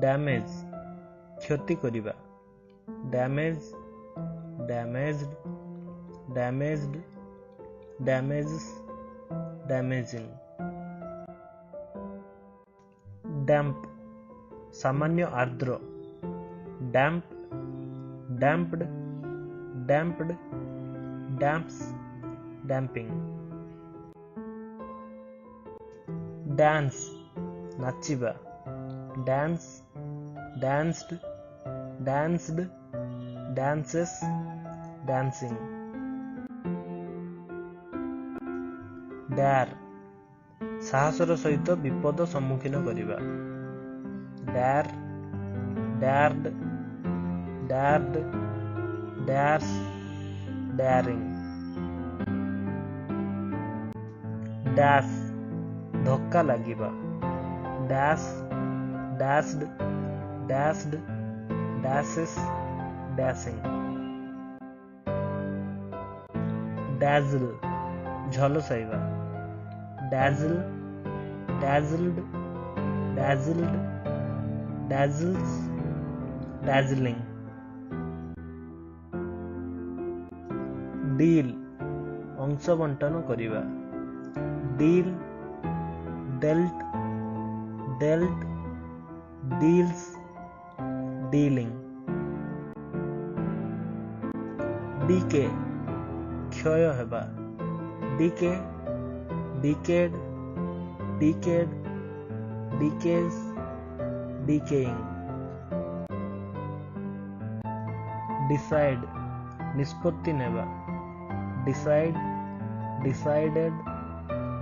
Damage क्षति करिबा damage damaged damaged damages damaging damp सामान्य आर्द्र damp damped damped damps damping dance नाचिबा dance danced danced dances dancing dare साहसर सहित विपद सम्मुखीन करिबा डैर डैर्ड डैर्ड डैर्स डैरिंग डैश धक्का लागिबा dash dashed dashed dashes dashing dazzle झलसाइबा dazzle dazzled dazzled dazzles dazzling deal अंश बंटन करिबा deal dealt dealt deals dealing decay क्षय हेबा decay decayed decayed decays decaying decide निष्पत्ति नेबा decide decided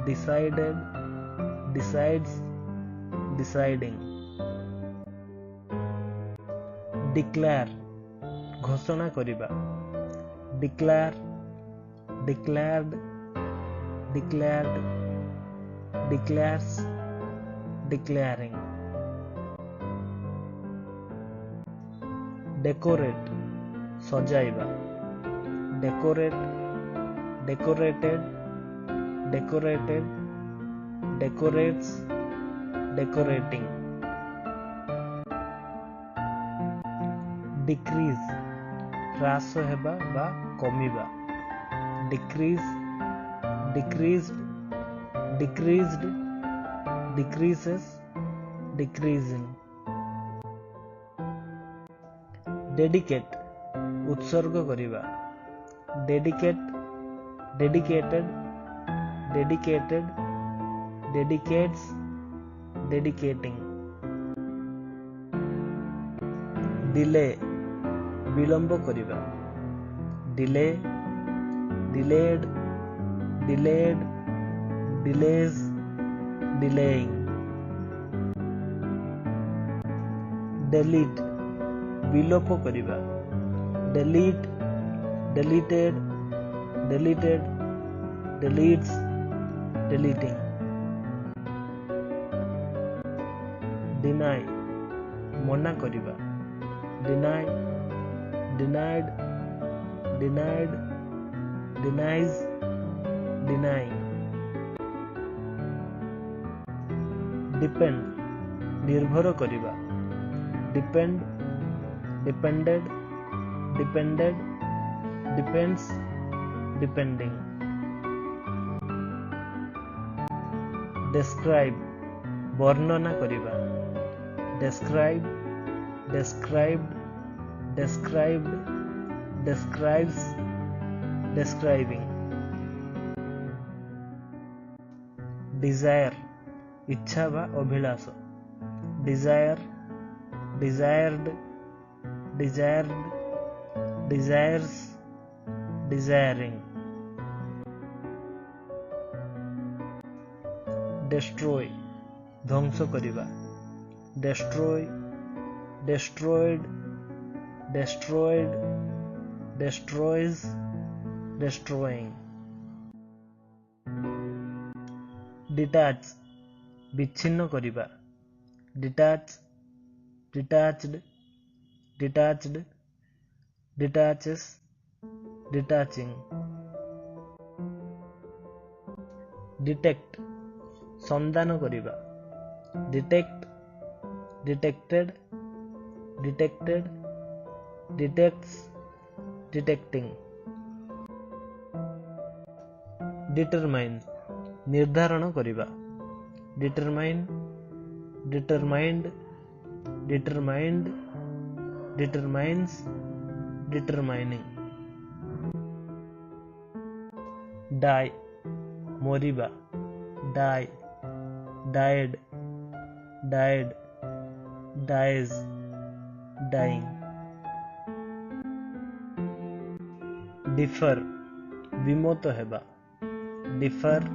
decided decides deciding declare घोषणा करिबा declare declared declared declares declaring decorate सजाइबा decorate decorated decorated decorates decorating decrease ह्रास हेबा बा कमिबा decrease decreased decreased decreases decreasing dedicate उत्सर्ग करिबा dedicate dedicated dedicated dedicates dedicating delay विलंब करिबा delay delayed delayed delays delaying delete विलोप करिबा delete deleted deleted deletes deleting deny मना करिबा deny denied denied denies denying depend निर्भर करिबा depend depended depended depends depending describe वर्णना करिबा describe described described describes describing desire इच्छा बा Abhilash desire desired desired desires desiring destroy ध्वंस करिबा destroy destroyed destroyed destroys destroying detach विच्छिन्न करिबा detach detached detached detaches detaching detect संधान करिबा detect detected detected detects detecting determine निर्धारण करिबा determine determined determined determines determining die मोरिबा die died died dies dying differ विमोत हेबा differ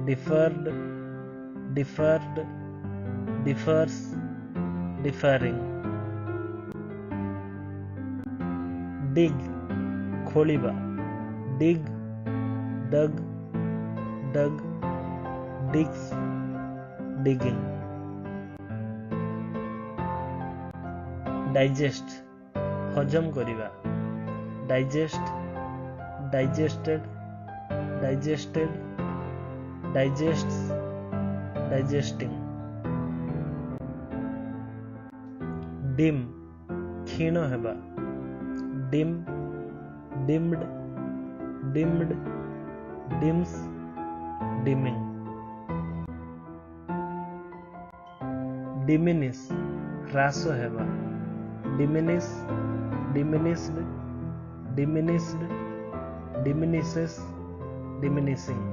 differed differed differs differing dig खोलिबा dig dug dug digs digging digest हजम करिबा digest digested digested digests digesting dim क्षीण हेबा dim dimmed dimmed dims dimming diminish ह्रास हेबा diminish diminished diminished diminishes diminishing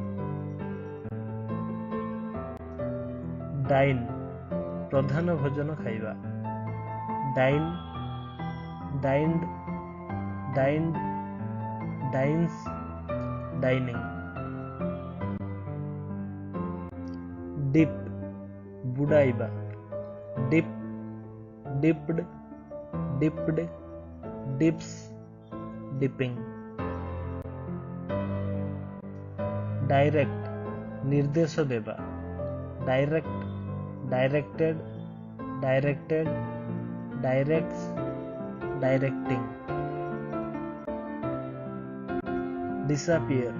dine प्रधान भोजन खाइबा dine dined dined dines dining dip बुडाइबा dip dipped dipped dips dipping direct निर्देश देबा direct directed directed directs directing disappear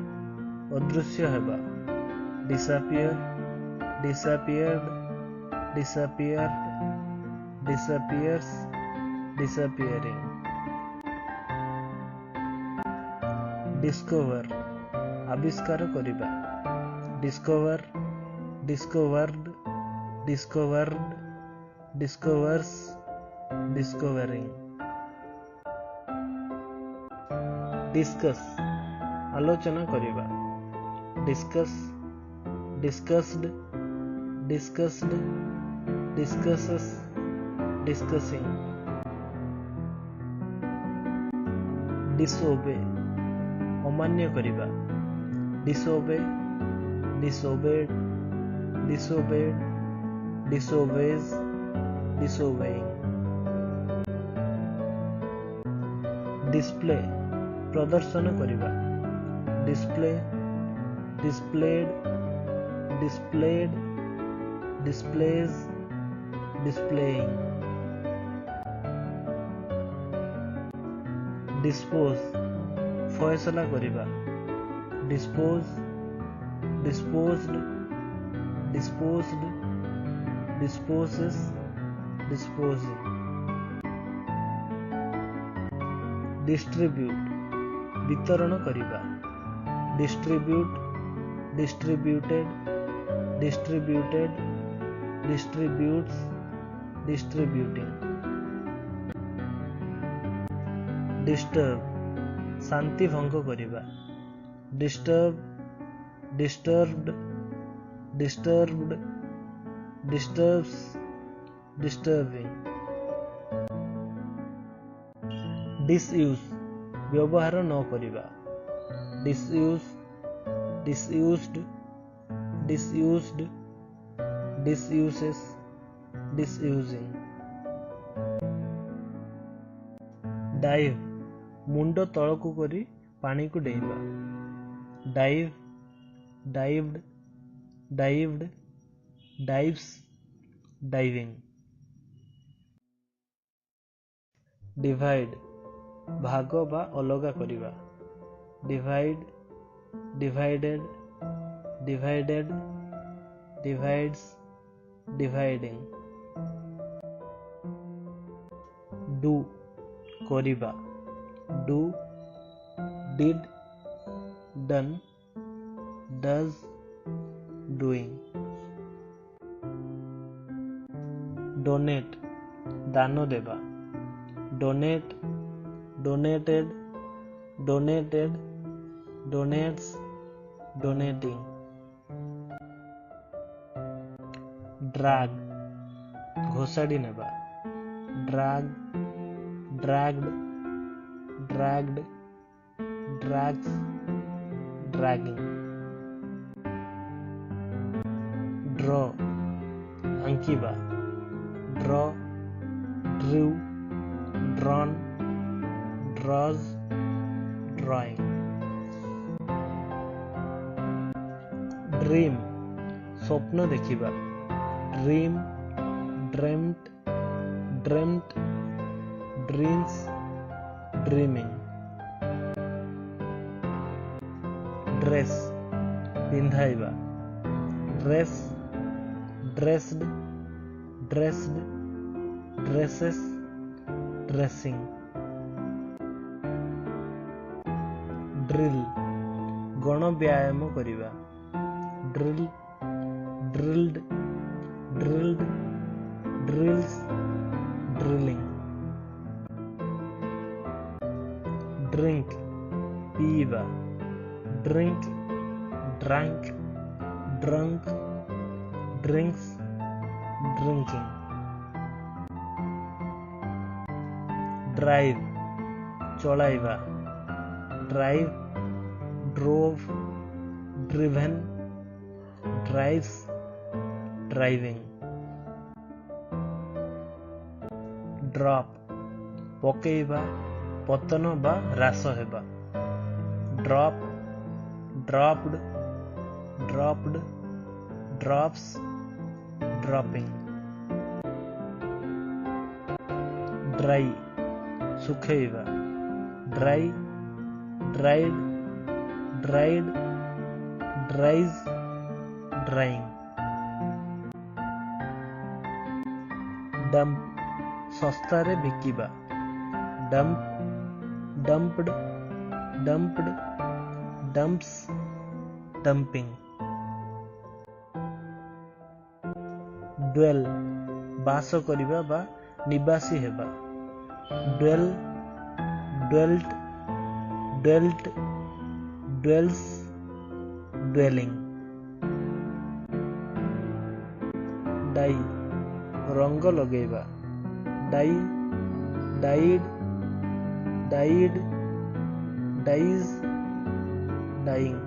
अदृश्य हेबा disappear disappeared disappeared disappears disappearing discover आविष्कार करिबा discover discovered discovered discovers discovering discuss आलोचना करिबा discuss discussed discussed discusses discussing disobey अमान्य करिबा disobey disobeyed disobeyed disobeys disobeying display प्रदर्शन करिबा display displayed displayed displays displaying dispose फैसला करिबा dispose disposed disposed disposes disposing distribute वितरण करिबा distribute distributed distributed distributes distributing disturb शांति भंग करिबा disturb disturbed disturbed disturbs disturbing disuse व्यवहार न करिबा डिसयूज डिसयूज्ड डिसयूज्ड डिसयूसेस डिसयूजिंग डाइव मुंड तळकू करी पानी को डेइबा dive dived dived dives diving divide भाग बा अलगा करिबा divide divided divided, divides, dividing. Do, କରିବା, do, did, done, does, doing. Donate, ଦାନ ଦେବା, donate, donated, donated, donates, donating. Drag, ଘୋଷାଡ଼ି ନେବା, drag, dragged, dragged, drags, dragging. Draw, ଆଙ୍କିବା, draw, drew, drawn, draws, drawing. Dream, ସ୍ୱପ୍ନ ଦେଖିବା, dream, dreamt, dreamt, dreams, dreaming. Dress, ପିନ୍ଧାଇବା, dress, dressed, dressed, dresses, dressing. Drill, ଗଣ ବ୍ୟାୟାମ କରିବା, drill, drilled, drilled, drills, drilling. Drink, ପିଇବା, drink, drank, drunk, drinks, drinking. Drive, ଚଳାଇବା, drive, drove, driven, drives, driving. Drop, ପକେଇବା, ପତନ ବା ହ୍ରାସ ହେବା, drop, dropped, dropped, drops, dropping. Dry, ଶୁଖେଇବା, dry, dried, dried, dries, drying. Dump, ଶସ୍ତାରେ ବିକିବା, dump, dumped, dumped, dumps, dumping. Dwell, ବାସ କରିବା ବା ନିବାସୀ ହେବା, dwell, dwelt, dwelt, dwells, dwelling. Dye, ରଙ୍ଗ ଲଗେଇବା, dye, dyed, dyed, dyes, dyeing.